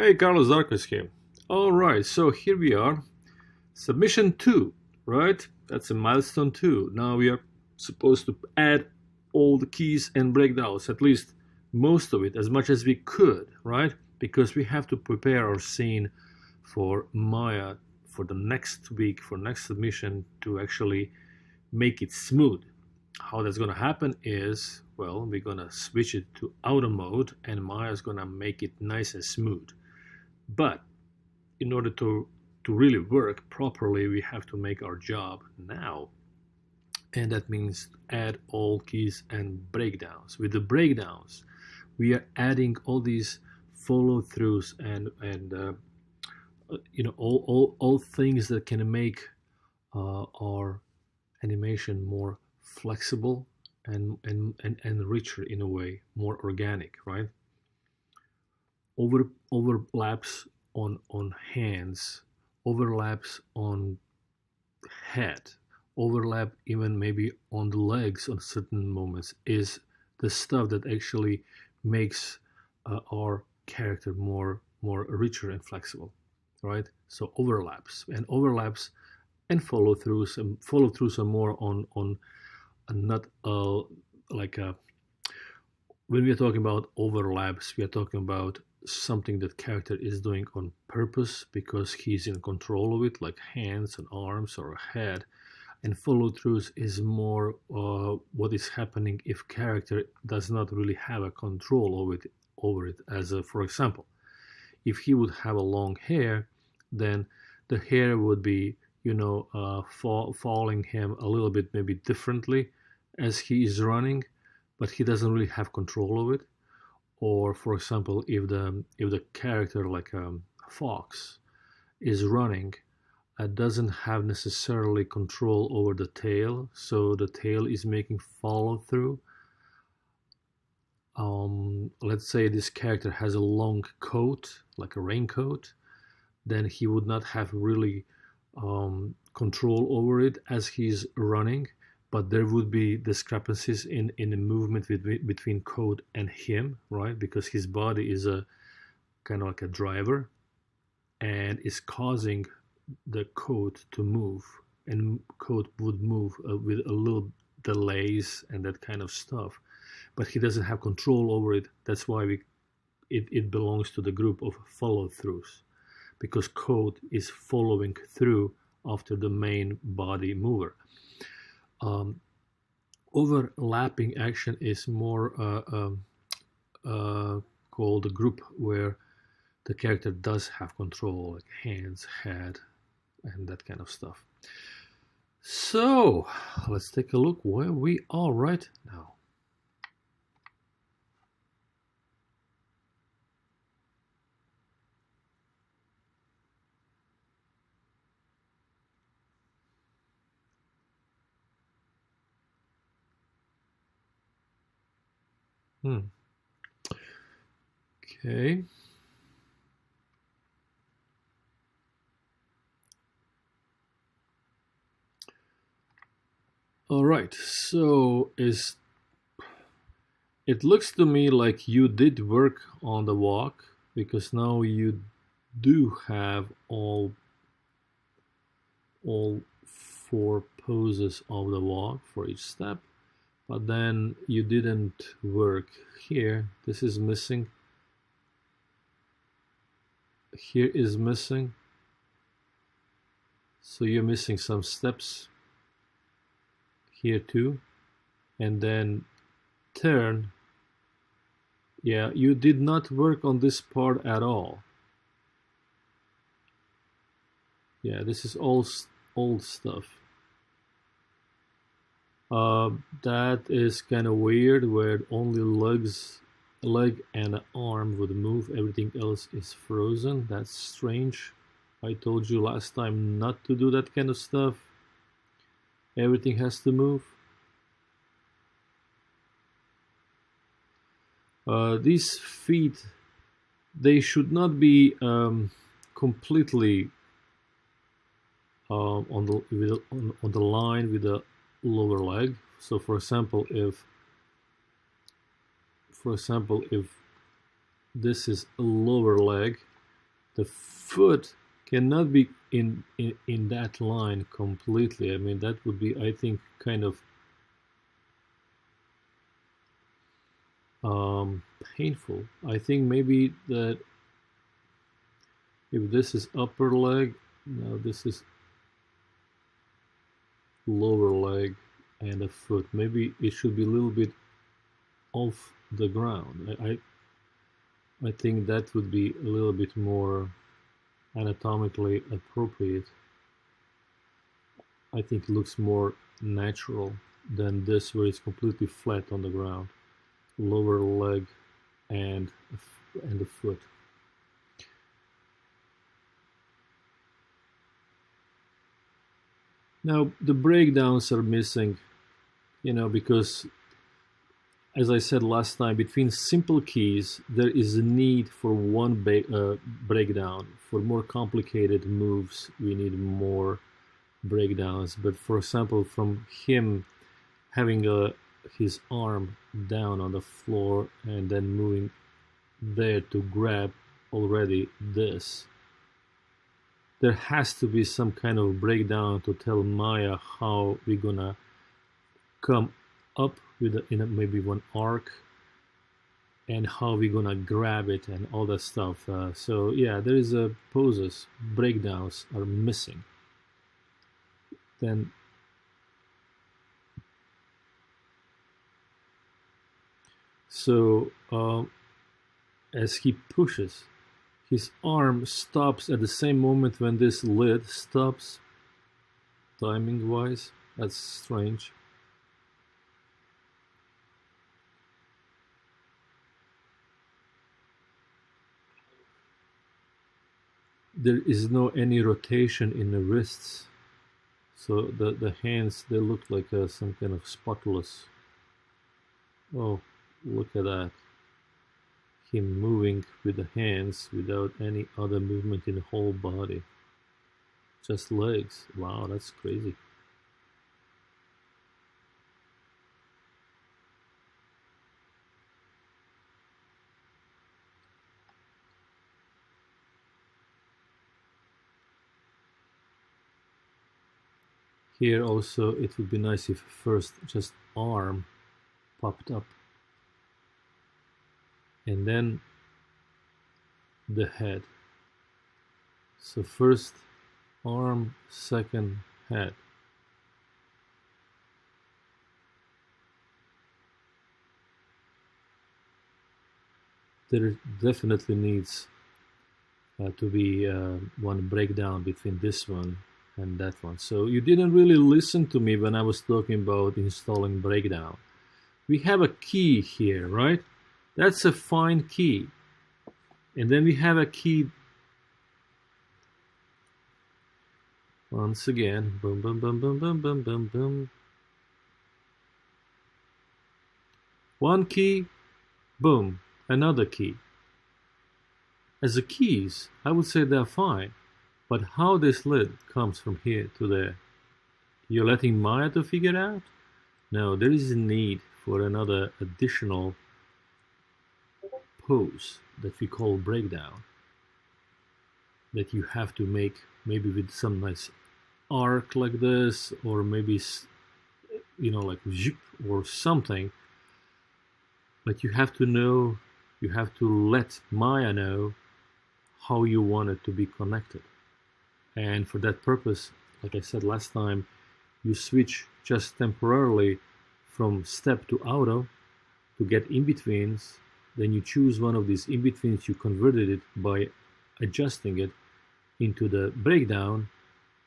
Hey, Carlos Darkos here. All right, so here we are. Submission 2, right? That's a milestone 2. Now we are supposed to add all the keys and breakdowns, at least most of it, as much as we could, right? Because we have to prepare our scene for Maya for the next week, for next submission, to actually make it smooth. How that's going to happen is, well, we're going to switch it to auto mode and Maya's going to make it nice and smooth. But in order to really work properly, we have to make our job now. And that means add all keys and breakdowns. With the breakdowns, we are adding all these follow throughs and all things that can make our animation more flexible and richer in a way, more organic, right? Overlaps on hands, overlaps on head, overlap even maybe on the legs on certain moments is the stuff that actually makes our character more richer and flexible, right? So overlaps and follow throughs are more on not like a when we are talking about overlaps, we are talking about something that character is doing on purpose because he's in control of it, like hands and arms or a head. And follow throughs is more what is happening if character does not really have a control over it. As for example, if he would have a long hair, then the hair would be falling him a little bit maybe differently as he is running, but he doesn't really have control of it. Or for example, if the character like a fox is running, doesn't have necessarily control over the tail, so the tail is making follow through. Let's say this character has a long coat, like a raincoat, then he would not have really control over it as he's running, but there would be discrepancies in the movement between coat and him, right? Because his body is a kind of like a driver and is causing the coat to move, and coat would move with a little delays and that kind of stuff, but he doesn't have control over it. That's why it belongs to the group of follow throughs, because coat is following through after the main body mover. Overlapping action is more called a group where the character does have control, like hands, head, and that kind of stuff. So let's take a look where we are right now. Okay. All right, so it looks to me like you did work on the walk, because now you do have all four poses of the walk for each step, but then you didn't work here. This is missing. Here is missing. So you're missing some steps here too, and then turn. Yeah, you did not work on this part at all. Yeah, this is all old stuff. That is kind of weird, where only a leg and an arm would move, everything else is frozen. That's strange. I told you last time not to do that kind of stuff. Everything has to move. These feet, they should not be completely on the line with the lower leg. So for example, if this is a lower leg, The foot cannot be in that line completely. I mean, that would be, I think, kind of painful. I think maybe that if this is upper leg, now this is lower leg and a foot, maybe it should be a little bit off the ground. I think that would be a little bit more anatomically appropriate. I think it looks more natural than this where it's completely flat on the ground. Lower leg and the foot. Now the breakdowns are missing, because as I said last time, between simple keys there is a need for one breakdown. For more complicated moves we need more breakdowns. But for example, from him having his arm down on the floor and then moving there to grab already this, there has to be some kind of breakdown to tell Maya how we're gonna come up with maybe one arc and how we're gonna grab it and all that stuff. So yeah, there is a poses, breakdowns are missing. Then so as he pushes, his arm stops at the same moment when this lid stops, timing wise. That's strange. There is no any rotation in the wrists, so the hands, they look like some kind of spatulas. Oh, look at that. Him moving with the hands without any other movement in the whole body. Just legs. Wow, that's crazy. Here also it would be nice if first just arm popped up and then the head. So first arm, second head. There definitely needs to be one breakdown between this one and that one. So you didn't really listen to me when I was talking about installing breakdown. We have a key here, right? That's a fine key. And then we have a key. Once again, boom, boom, boom, boom, boom, boom, boom, boom. One key, boom, another key. As the keys, I would say they're fine. But how this lid comes from here to there? You're letting Maya to figure out? No, there is a need for another additional pose that we call breakdown. That you have to make maybe with some nice arc like this, or maybe, like zip or something. But you have to know, you have to let Maya know how you want it to be connected. And for that purpose, like I said last time, you switch just temporarily from step to auto to get in-betweens. Then you choose one of these in-betweens, you converted it by adjusting it into the breakdown.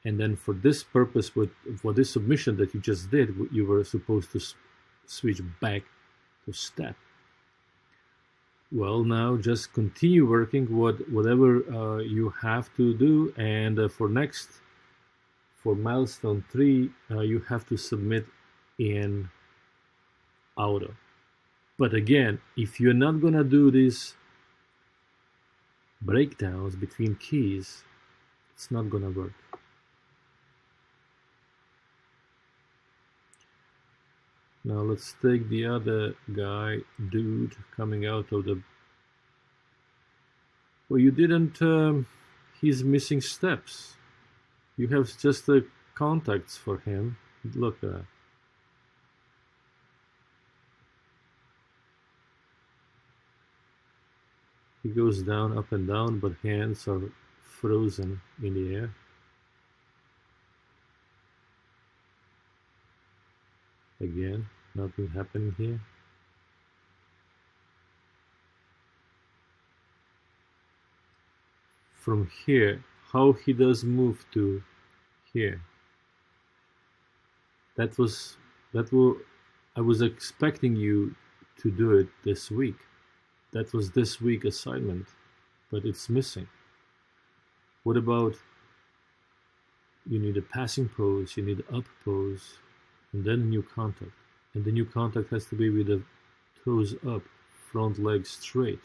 And then for this purpose, for this submission that you just did, you were supposed to switch back to step. Well, now just continue working whatever you have to do, and for milestone 3, you have to submit in auto. But again, if you're not gonna do these breakdowns between keys, it's not gonna work. Now let's take the other guy, dude, coming out of the... Well, you didn't he's missing steps. You have just the contacts for him. Look at that. He goes down, up and down, but hands are frozen in the air. Again, nothing happening here. From here, how he does move to here. I was expecting you to do it this week. That was this week assignment, but it's missing. What about, you need a passing pose, you need an up pose, and then a new contact. And the new contact has to be with the toes up, front leg straight.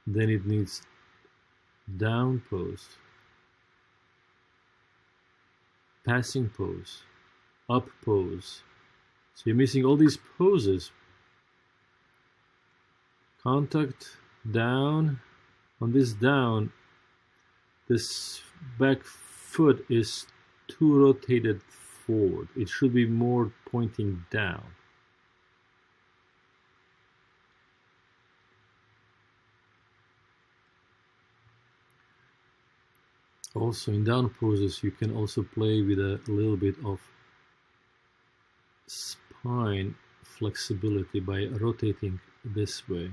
Then it needs down pose, passing pose, up pose. So you're missing all these poses. Contact, down. On this down, this back foot is too rotated forward. It should be more pointing down. Also, in down poses, you can also play with a little bit of spine flexibility by rotating this way.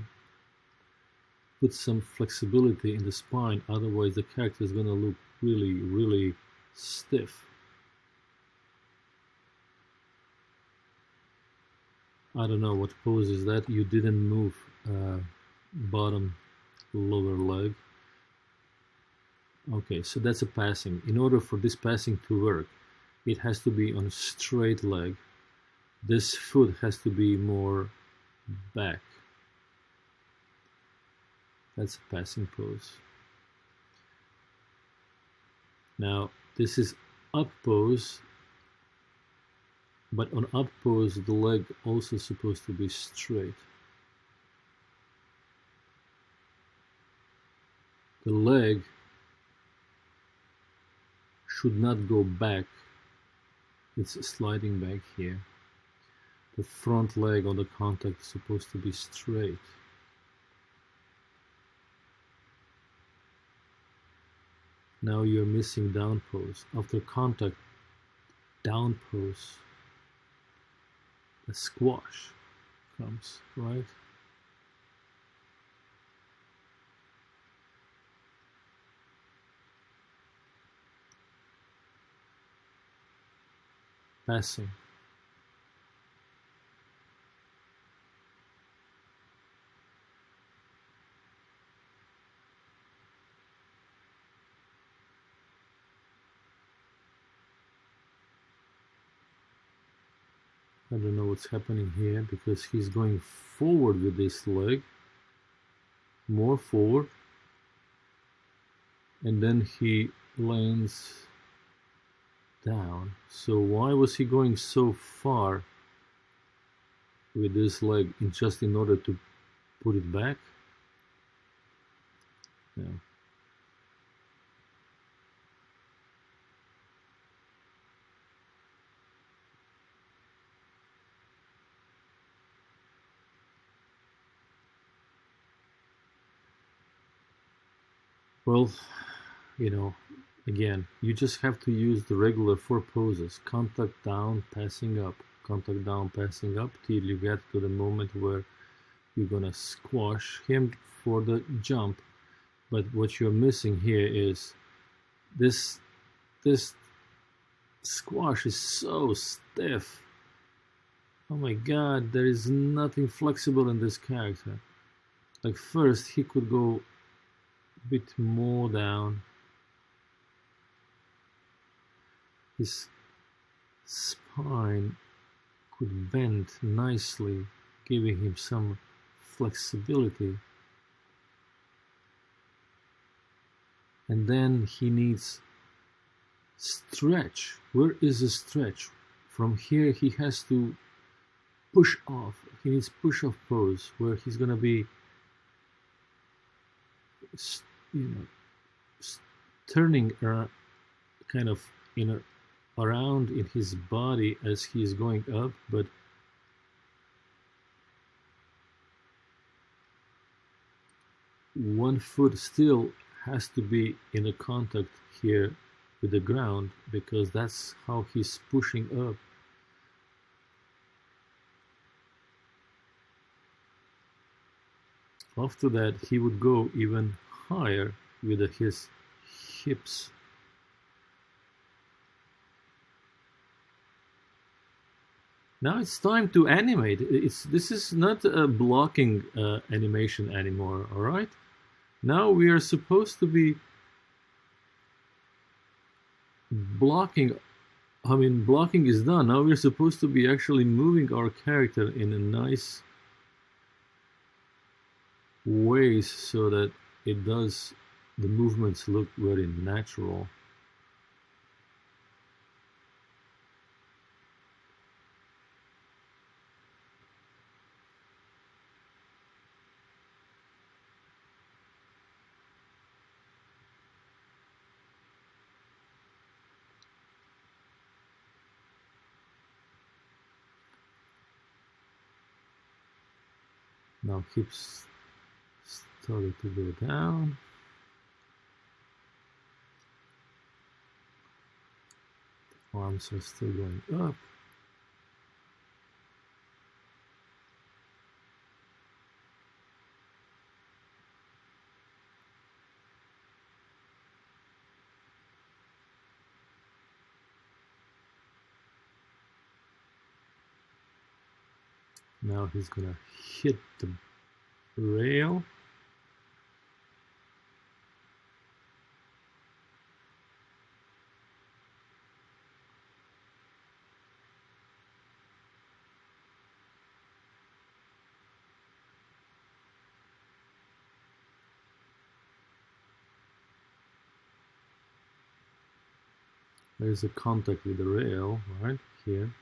Put some flexibility in the spine, otherwise the character is going to look really, really stiff. I don't know what pose is that. You didn't move bottom lower leg. Okay, so that's a passing. In order for this passing to work, it has to be on a straight leg. This foot has to be more back. That's a passing pose. Now, this is up pose, but on up pose, the leg also supposed to be straight. The leg should not go back. It's sliding back here. The front leg on the contact is supposed to be straight. Now you're missing down pose. After contact, down pose, the squash comes, right? Passing. I don't know what's happening here because he's going forward with this leg, more forward, and then he lands down. So why was he going so far with this leg just in order to put it back? Yeah. Well, you know, again, you just have to use the regular 4 poses: contact down, passing up, contact down, passing up, till you get to the moment where you're gonna squash him for the jump. But what you're missing here is this squash is so stiff. Oh my god, there is nothing flexible in this character. Like, first he could go a bit more down. His spine could bend nicely, giving him some flexibility. And then he needs stretch. Where is the stretch? From here he has to push off. He needs push off pose where he's gonna be you know, turning around, kind of around in his body as he's going up, but one foot still has to be in a contact here with the ground, because that's how he's pushing up. After that, he would go even higher with his hips. Now it's time to animate. This is not a blocking animation anymore, all right? Now we are supposed to be blocking. I mean, blocking is done. Now we're supposed to be actually moving our character in a nice ways so that it does, the movements look very natural. Now hips started to go down. Arms are still going up. Now he's gonna hit the rail. There's a contact with the rail right here.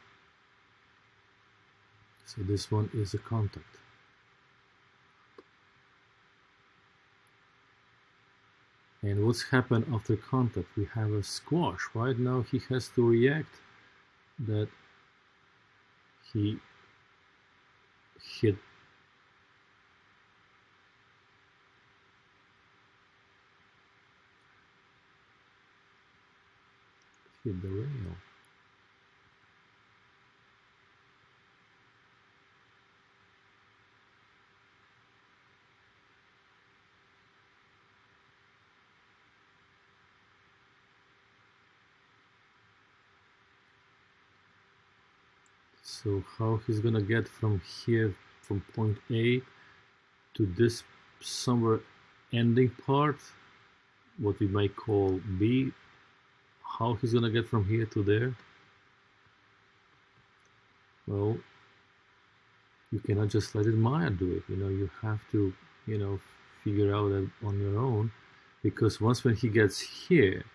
So this one is a contact. And what's happened after contact? We have a squash. Right now he has to react that he hit the rail. So how he's gonna get from here, from point A to this somewhere ending part, what we might call B, how he's gonna get from here to there? Well, you cannot just let Maya do it. You have to, figure out that on your own, because once when he gets here,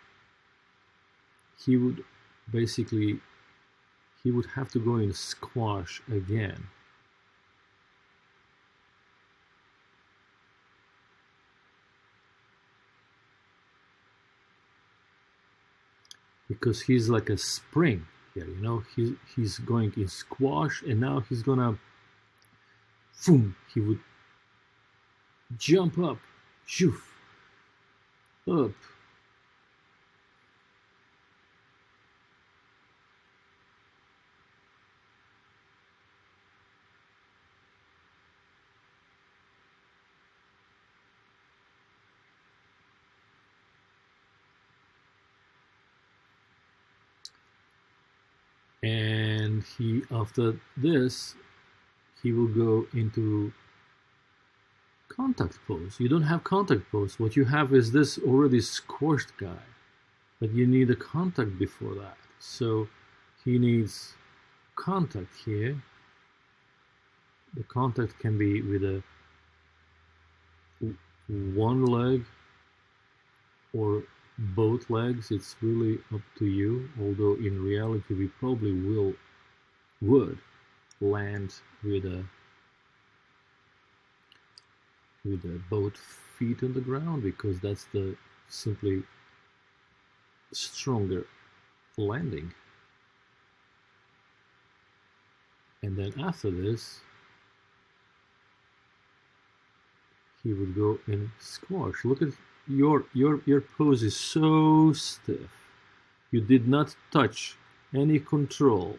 he would basically, he would have to go in squash again. Because he's like a spring here, he's going in squash, and now he's gonna, boom, he would jump up, shoof, up. And he, after this, he will go into contact pose. You don't have contact pose. What you have is this already squashed guy, but you need a contact before that. So he needs contact here. The contact can be with a one leg or both legs. It's really up to you, although in reality we probably would land with a with both feet on the ground, because that's the simply stronger landing. And then after this, he would go in squash. Look at your pose is so stiff. You did not touch any control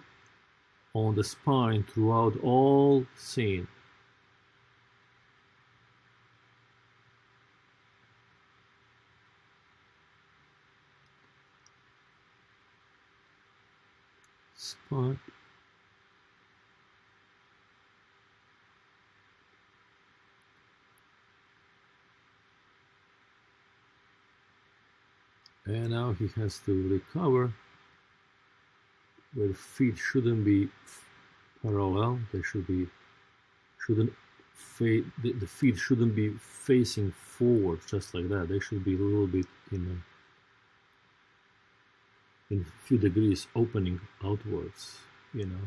on the spine throughout all scene. Spine. And now he has to recover, where the feet shouldn't be parallel. They shouldn't the feet shouldn't be facing forward just like that. They should be a little bit in a few degrees opening outwards, you know.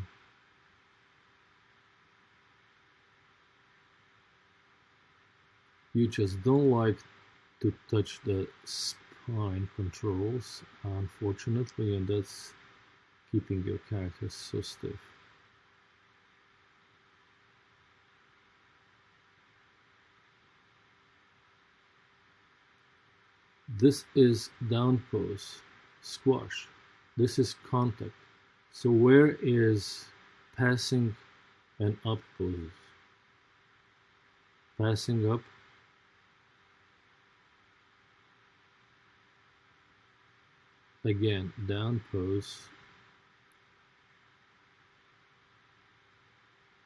You just don't like to touch the spine controls, unfortunately, and that's keeping your character so stiff. This is down pose, squash. This is contact. So where is passing and up poses? Passing up. Again, down pose,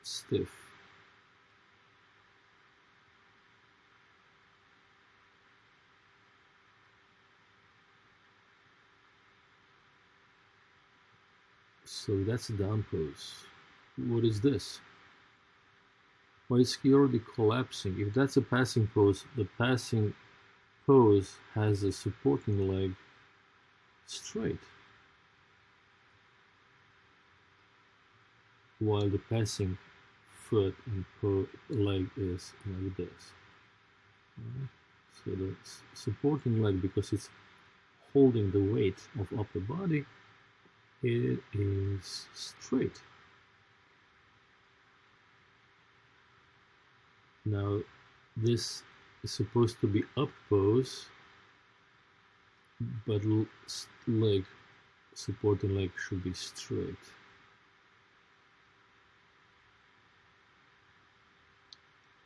stiff. So that's a down pose. What is this? Well, it's already collapsing. If that's a passing pose, the passing pose has a supporting leg straight, while the passing foot and leg is like this. Right? So the supporting leg, because it's holding the weight of upper body, it is straight. Now this is supposed to be up pose, but leg, supporting leg should be straight.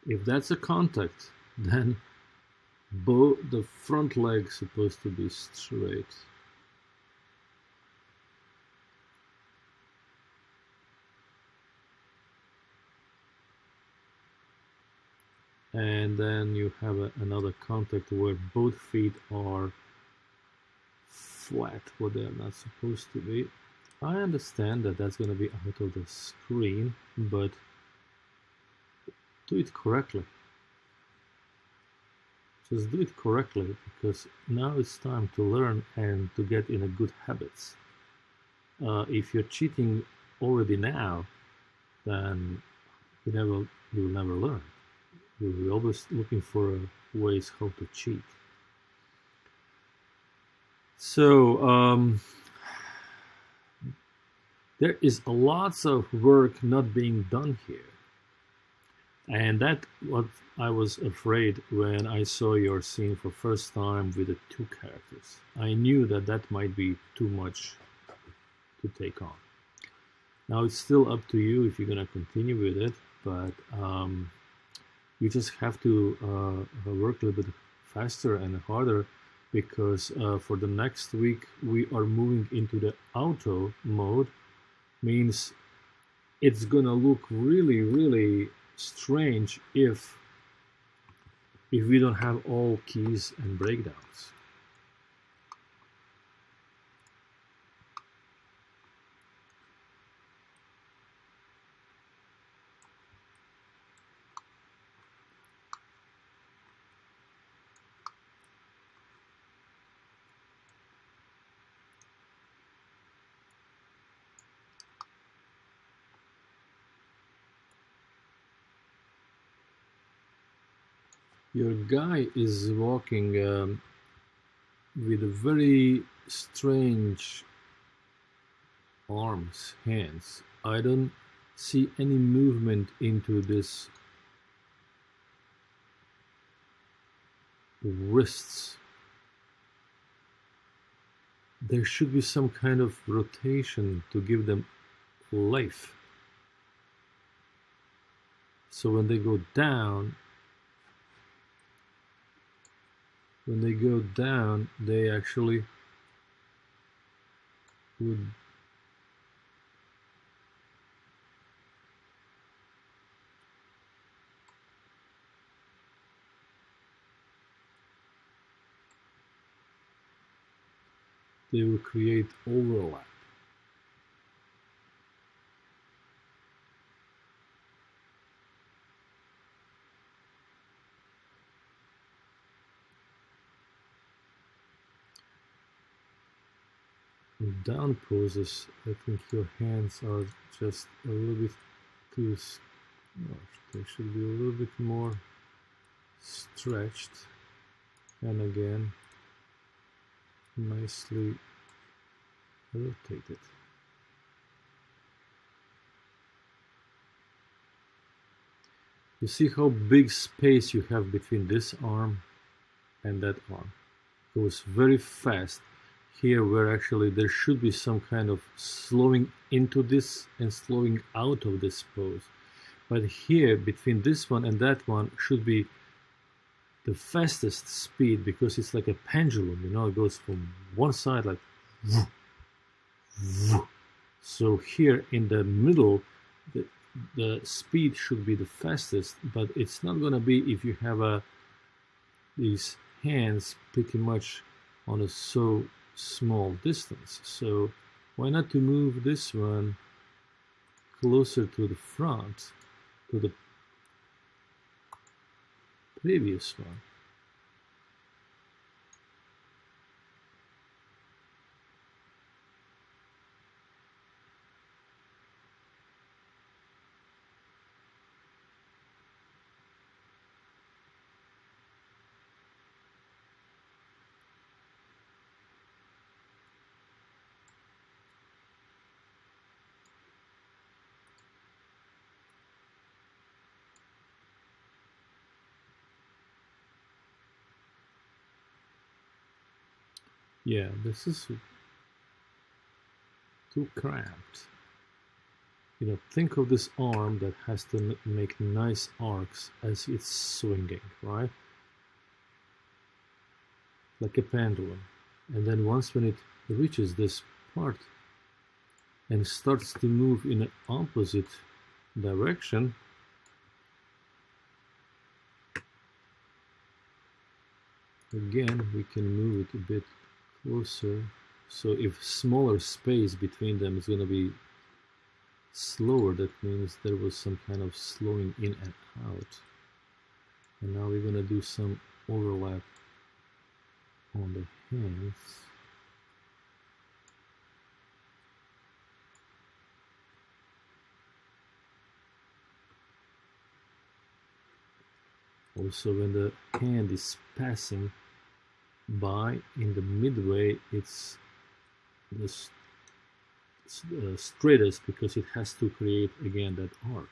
If that's a contact, then both the front leg supposed to be straight. And then you have another contact where both feet are flat, what they're not supposed to be. I understand that that's going to be out of the screen, but do it correctly. Just do it correctly, because now it's time to learn and to get in a good habits. If you're cheating already now, then you will never learn. You're always looking for ways how to cheat. So there is lots of work not being done here, and that's what I was afraid when I saw your scene for first time with the two characters. I knew that that might be too much to take on. Now it's still up to you if you're gonna continue with it, but you just have to work a little bit faster and harder, because for the next week we are moving into the auto mode. Means it's gonna look really strange if we don't have all keys and breakdowns. Your guy is walking with a very strange arms, hands. I don't see any movement into this wrists. There should be some kind of rotation to give them life. So when they go down, they actually would they will create overlap. In down poses, I think your hands are just a little bit too, they should be a little bit more stretched, and again nicely rotated. You see how big space you have between this arm and that arm. It goes very fast. Here where actually there should be some kind of slowing into this and slowing out of this pose. But here between this one and that one should be the fastest speed, because it's like a pendulum, you know, it goes from one side like whoo, whoo. So here in the middle the speed should be the fastest, but it's not gonna be if you have these hands pretty much on a so small distance. So why not to move this one closer to the front, to the previous one. Yeah, this is too cramped. You know, think of this arm that has to make nice arcs as it's swinging, right? Like a pendulum. And then once when it reaches this part and starts to move in an opposite direction, again we can move it a bit closer. So if smaller space between them is going to be slower, that means there was some kind of slowing in and out. And now we're going to do some overlap on the hands. Also, when the hand is passing by in the midway, it's the straightest because it has to create again that arc.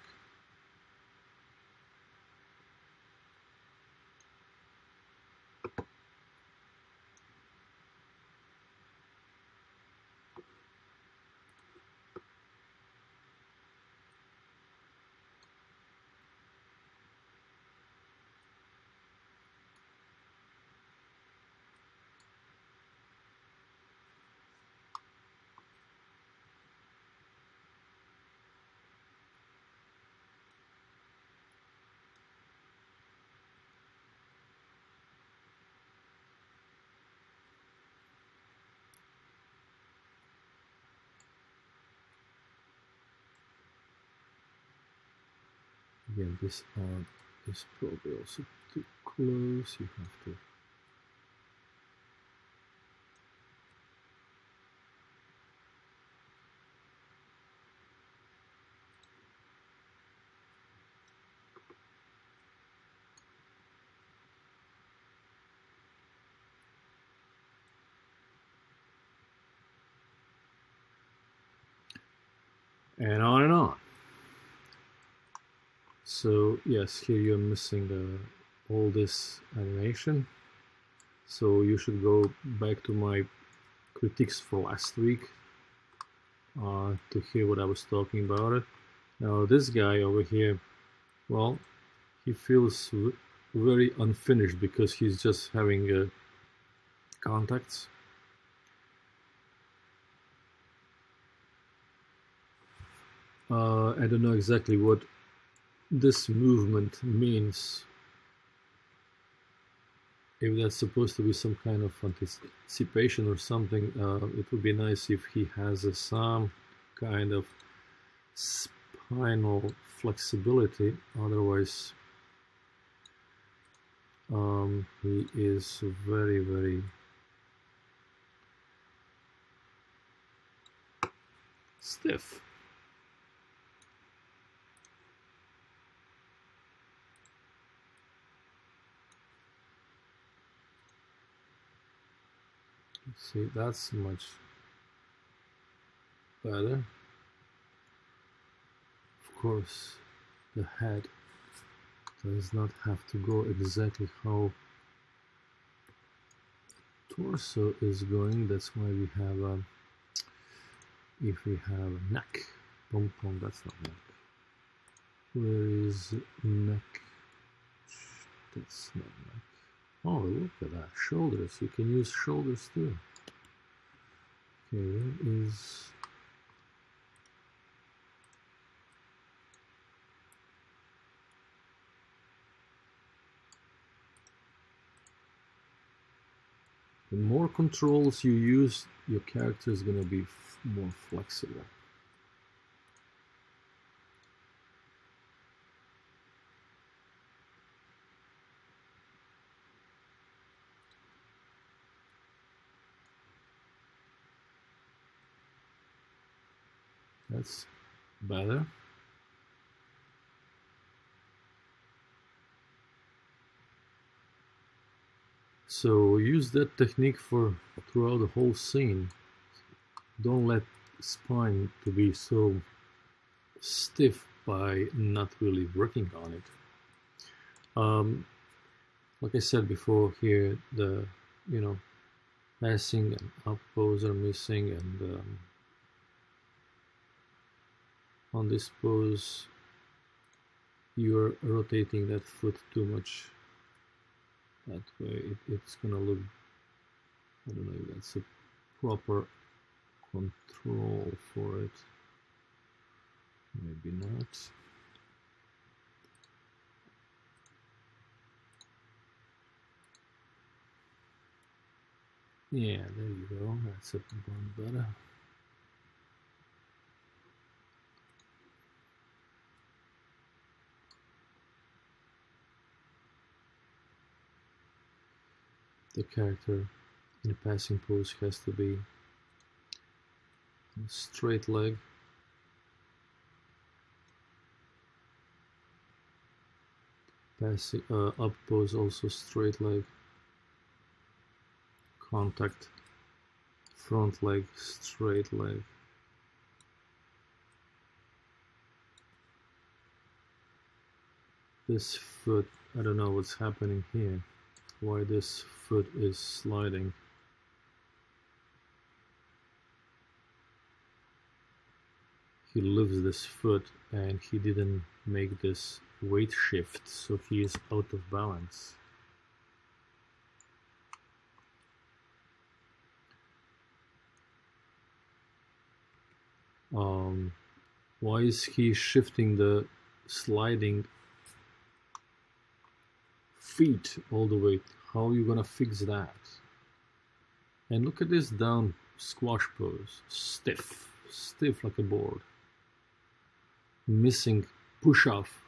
Again, this arm is probably also too close. You have to and on and on. So yes, here you're missing all this animation. So you should go back to my critiques for last week to hear what I was talking about it. Now this guy over here, well, he feels very unfinished because he's just having contacts. I don't know exactly what this movement means. If that's supposed to be some kind of anticipation or something, it would be nice if he has some kind of spinal flexibility. Otherwise, he is very, very stiff. See, that's much better. Of course, the head does not have to go exactly how torso is going. That's why we have if we have a neck, pom pom, that's not neck. Where is neck? That's not neck. Oh, look at that, shoulders. You can use shoulders too. Okay, where is the more controls you use, your character is going to be more flexible. That's better. So use that technique for throughout the whole scene. Don't let spine to be so stiff by not really working on it. Like I said before, here the passing and up pose are missing, and on this pose you're rotating that foot too much. That way it's gonna look, I don't know if that's a proper control for it. Maybe not. Yeah, there you go. That's a one better. The character in a passing pose has to be straight leg. Passing up pose also straight leg. Contact, front leg, straight leg. This foot, I don't know what's happening here. Why this foot is sliding. He lifts this foot and he didn't make this weight shift, so he is out of balance. Why is he shifting the sliding feet all the way? How are you gonna fix that? And look at this down squash pose. Stiff like a board. Missing push off,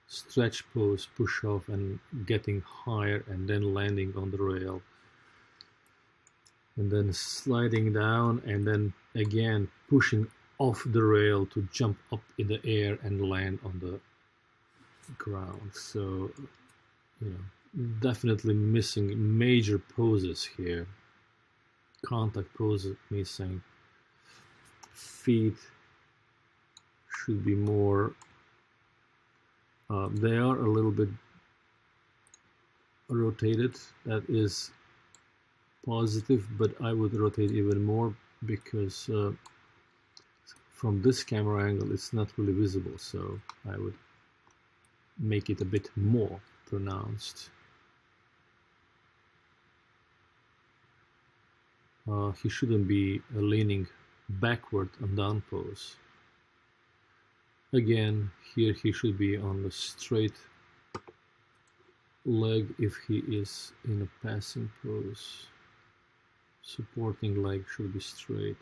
stretch pose, push off, and getting higher and then landing on the rail. And then sliding down and then again pushing off the rail to jump up in the air and land on the ground. So, definitely missing major poses here. Contact poses missing. Feet should be more, they are a little bit rotated. That is positive, but I would rotate even more because from this camera angle it's not really visible, so I would make it a bit more pronounced. He shouldn't be leaning backward on down pose. Again, here he should be on the straight leg if he is in a passing pose. Supporting leg should be straight.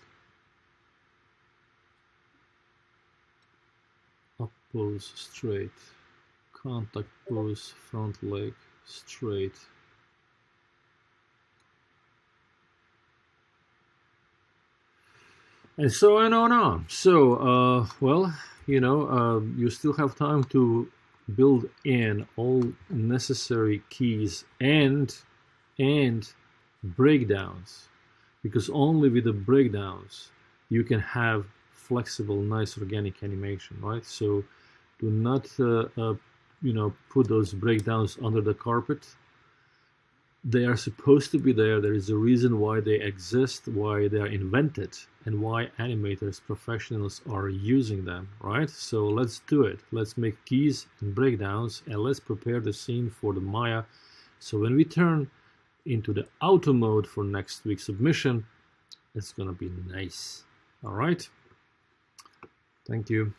Up pose straight. Contact pose, front leg straight. And so on and on. So, well, you know, you still have time to build in all necessary keys and breakdowns, because only with the breakdowns you can have flexible, nice organic animation, right? So do not, you know, put those breakdowns under the carpet. They are supposed to be there. There is a reason why they exist, why they are invented, and why animators, professionals are using them, right? So let's do it. Let's make keys and breakdowns, and let's prepare the scene for the Maya. So when we turn into the auto mode for next week's submission, it's gonna be nice. All right. Thank you.